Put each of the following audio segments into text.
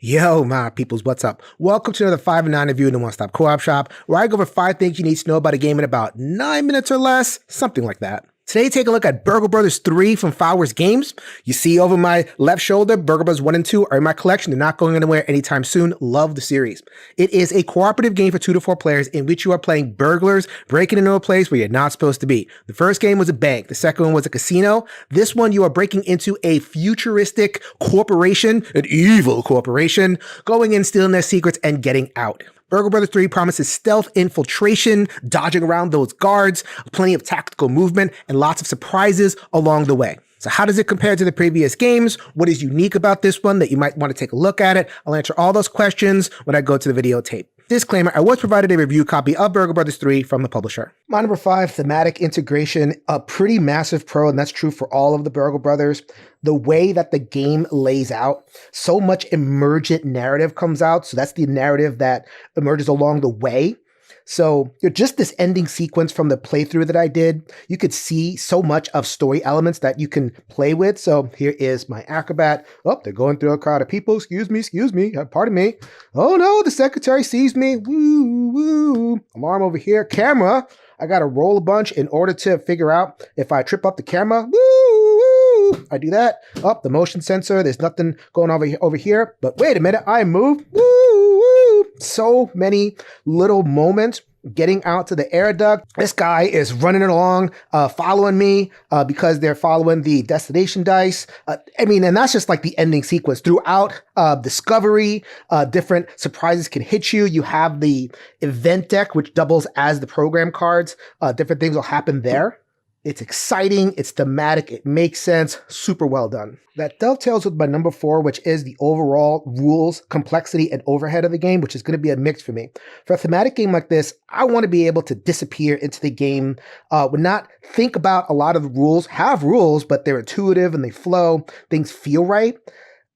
Yo, my peoples, what's up? Welcome to another 5 and 9 review in the One Stop Co-op Shop, where I go over 5 things you need to know about a game in about 9 minutes or less, something like that. Today, take a look at Burgle Bros 3 from Flowers Games. You see over my left shoulder, Burgle Bros 1 and 2 are in my collection. They're not going anywhere anytime soon. Love the series. It is a cooperative game for 2 to 4 players in which you are playing burglars, breaking into a place where you're not supposed to be. The first game was a bank. The second one was a casino. This one, you are breaking into a futuristic corporation, an evil corporation, going in, stealing their secrets, and getting out. Burgle Bros 3 promises stealth infiltration, dodging around those guards, plenty of tactical movement, and lots of surprises along the way. So how does it compare to the previous games? What is unique about this one that you might want to take a look at it? I'll answer all those questions when I go to the videotape. Disclaimer, I was provided a review copy of Burgle Bros 3 from the publisher. My number 5, thematic integration, a pretty massive pro, and that's true for all of the Burgle Brothers. The way that the game lays out, so much emergent narrative comes out. So that's the narrative that emerges along the way. So just this ending sequence from the playthrough that I did, you could see so much of story elements that you can play with. So here is my acrobat. Oh, they're going through a crowd of people. Excuse me. Pardon me. Oh no, the secretary sees me. Woo, woo. Alarm over here. Camera. I got to roll a bunch in order to figure out if I trip up the camera. Woo, woo. I do that. Oh, the motion sensor. There's nothing going over here. But wait a minute. I moved. Woo, woo. So many little moments getting out to the air duct. This guy is running along, following me because they're following the destination dice. And that's just like the ending sequence. Throughout Discovery, different surprises can hit you. You have the event deck, which doubles as the program cards. Different things will happen there. It's exciting, it's thematic, it makes sense, super well done. That dovetails with my number 4, which is the overall rules, complexity, and overhead of the game, which is going to be a mix for me. For a thematic game like this, I want to be able to disappear into the game, would not think about a lot of the rules, have rules, but they're intuitive and they flow, things feel right.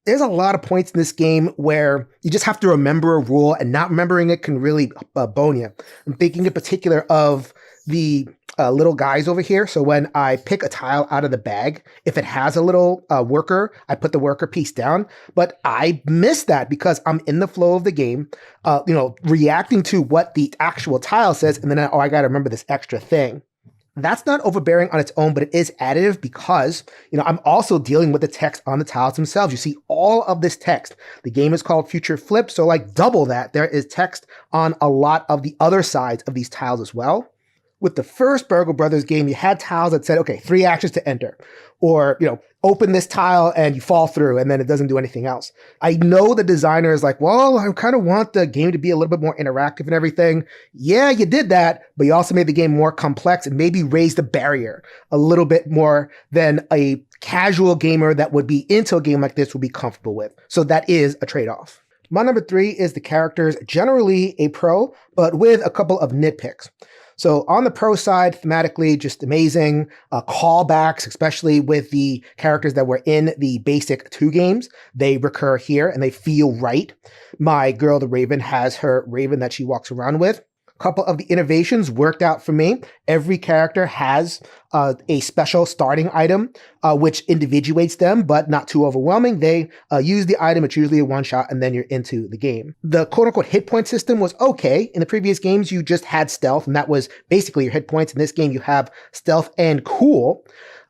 There's a lot of points in this game where you just have to remember a rule, and not remembering it can really bone you. I'm thinking in particular of the little guys over here. So when I pick a tile out of the bag, if it has a little worker, I put the worker piece down, but I miss that because I'm in the flow of the game, reacting to what the actual tile says. And then, I got to remember this extra thing. That's not overbearing on its own, but it is additive because, I'm also dealing with the text on the tiles themselves. You see all of this text. The game is called Future Flip. So like double that, there is text on a lot of the other sides of these tiles as well. With the first Burgle Brothers game, you had tiles that said, okay, 3 actions to enter. Or, open this tile and you fall through and then it doesn't do anything else. I know the designer is like, well, I kind of want the game to be a little bit more interactive and everything. Yeah, you did that, but you also made the game more complex and maybe raised the barrier a little bit more than a casual gamer that would be into a game like this would be comfortable with. So that is a trade-off. My number 3 is the characters, generally a pro, but with a couple of nitpicks. So on the pro side, thematically, just amazing callbacks, especially with the characters that were in the basic 2 games. They recur here and they feel right. My girl, the Raven, has her Raven that she walks around with. A couple of the innovations worked out for me. Every character has a special starting item, which individuates them, but not too overwhelming. They use the item. It's usually a one-shot, and then you're into the game. The quote-unquote hit point system was okay. In the previous games, you just had stealth, and that was basically your hit points. In this game, you have stealth and cool.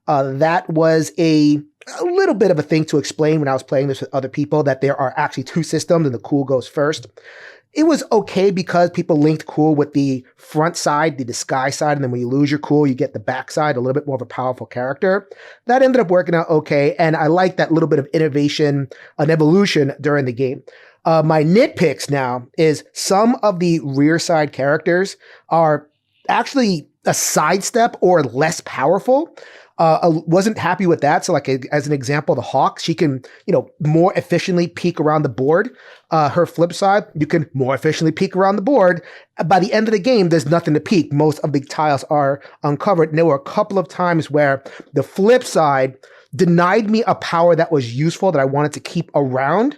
That was a little bit of a thing to explain when I was playing this with other people, that there are actually 2 systems, and the cool goes first. It was okay because people linked cool with the front side, the disguise side, and then when you lose your cool, you get the back side, a little bit more of a powerful character. That ended up working out okay, and I like that little bit of innovation and evolution during the game. My nitpicks now is some of the rear side characters are actually a sidestep or less powerful. Wasn't happy with that. So like as an example, the Hawk, she can, more efficiently peek around the board. Her flip side, you can more efficiently peek around the board. By the end of the game, there's nothing to peek. Most of the tiles are uncovered. And there were a couple of times where the flip side denied me a power that was useful that I wanted to keep around.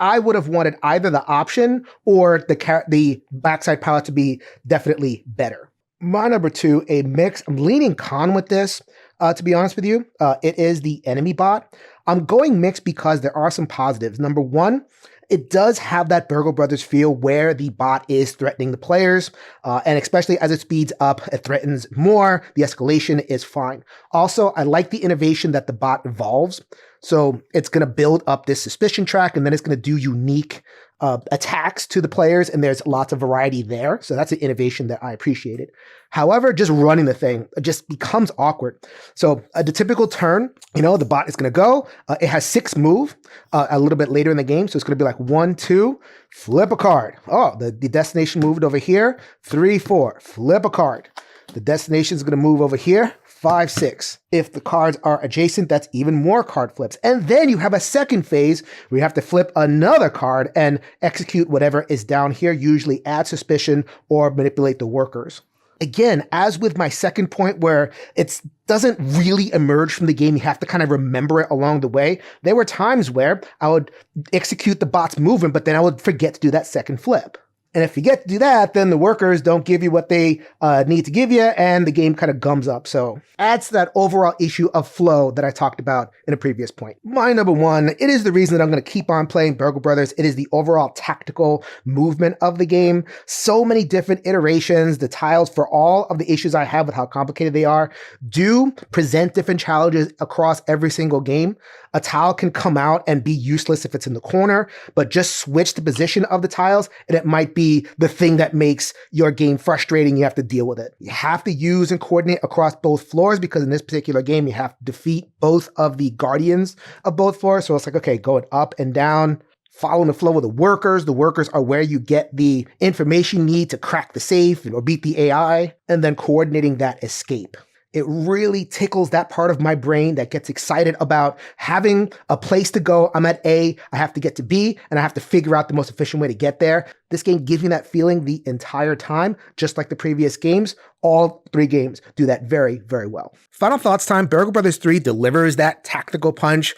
I would have wanted either the option or the backside power to be definitely better. My number 2, a mix. I'm leaning con with this. To be honest with you, it is the enemy bot. I'm going mixed because there are some positives. Number 1, It does have that Burgle Brothers feel where the bot is threatening the players, and especially as it speeds up, it threatens more. The escalation is fine. Also, I like the innovation that the bot evolves. So it's going to build up this suspicion track, and then it's going to do unique attacks to the players, and there's lots of variety there. So that's an innovation that I appreciated. However, just running the thing just becomes awkward. So the typical turn, the bot is going to go. It has 6 move a little bit later in the game. So it's going to be like 1, 2, flip a card. Oh, the destination moved over here. 3, 4, flip a card. The destination is going to move over here. 5, 6. If the cards are adjacent, that's even more card flips. And then you have a second phase where you have to flip another card and execute whatever is down here, usually add suspicion or manipulate the workers. Again, as with my second point where it doesn't really emerge from the game, you have to kind of remember it along the way. There were times where I would execute the bot's movement, but then I would forget to do that second flip. And if you get to do that, then the workers don't give you what they need to give you, and the game kind of gums up. So adds to that overall issue of flow that I talked about in a previous point. My number one, it is the reason that I'm going to keep on playing Burgle Brothers. It is the overall tactical movement of the game. So many different iterations. The tiles, for all of the issues I have with how complicated they are, do present different challenges across every single game. A tile can come out and be useless if it's in the corner, but just switch the position of the tiles and it might be the thing that makes your game frustrating. You have to deal with it. You have to use and coordinate across both floors because in this particular game, you have to defeat both of the guardians of both floors. So it's like, okay, going up and down, following the flow of the workers. The workers are where you get the information you need to crack the safe or beat the AI, and then coordinating that escape. It really tickles that part of my brain that gets excited about having a place to go. I'm at A, I have to get to B, and I have to figure out the most efficient way to get there. This game gives me that feeling the entire time, just like the previous games. All 3 games do that very, very well. Final thoughts time. Burgle Brothers 3 delivers that tactical punch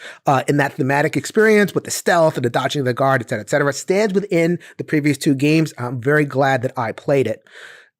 in that thematic experience with the stealth and the dodging of the guard, et cetera, et cetera. It stands within the previous 2 games. I'm very glad that I played it.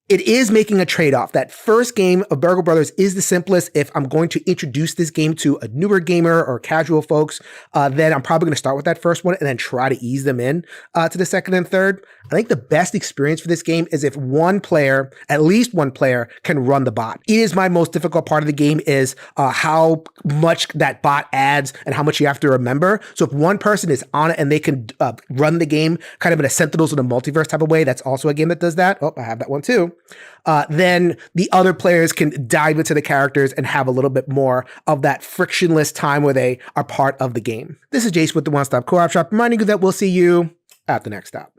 It is making a trade-off. That first game of Burgle Brothers is the simplest. If I'm going to introduce this game to a newer gamer or casual folks, then I'm probably going to start with that first one and then try to ease them in to the second and third. I think the best experience for this game is if one player, at least one player, can run the bot. It is my most difficult part of the game is how much that bot adds and how much you have to remember. So if one person is on it and they can run the game kind of in a Sentinels of the Multiverse type of way, that's also a game that does that. Oh, I have that one too. Then the other players can dive into the characters and have a little bit more of that frictionless time where they are part of the game. This is Jace with the One Stop Co-op Shop, reminding you that we'll see you at the next stop.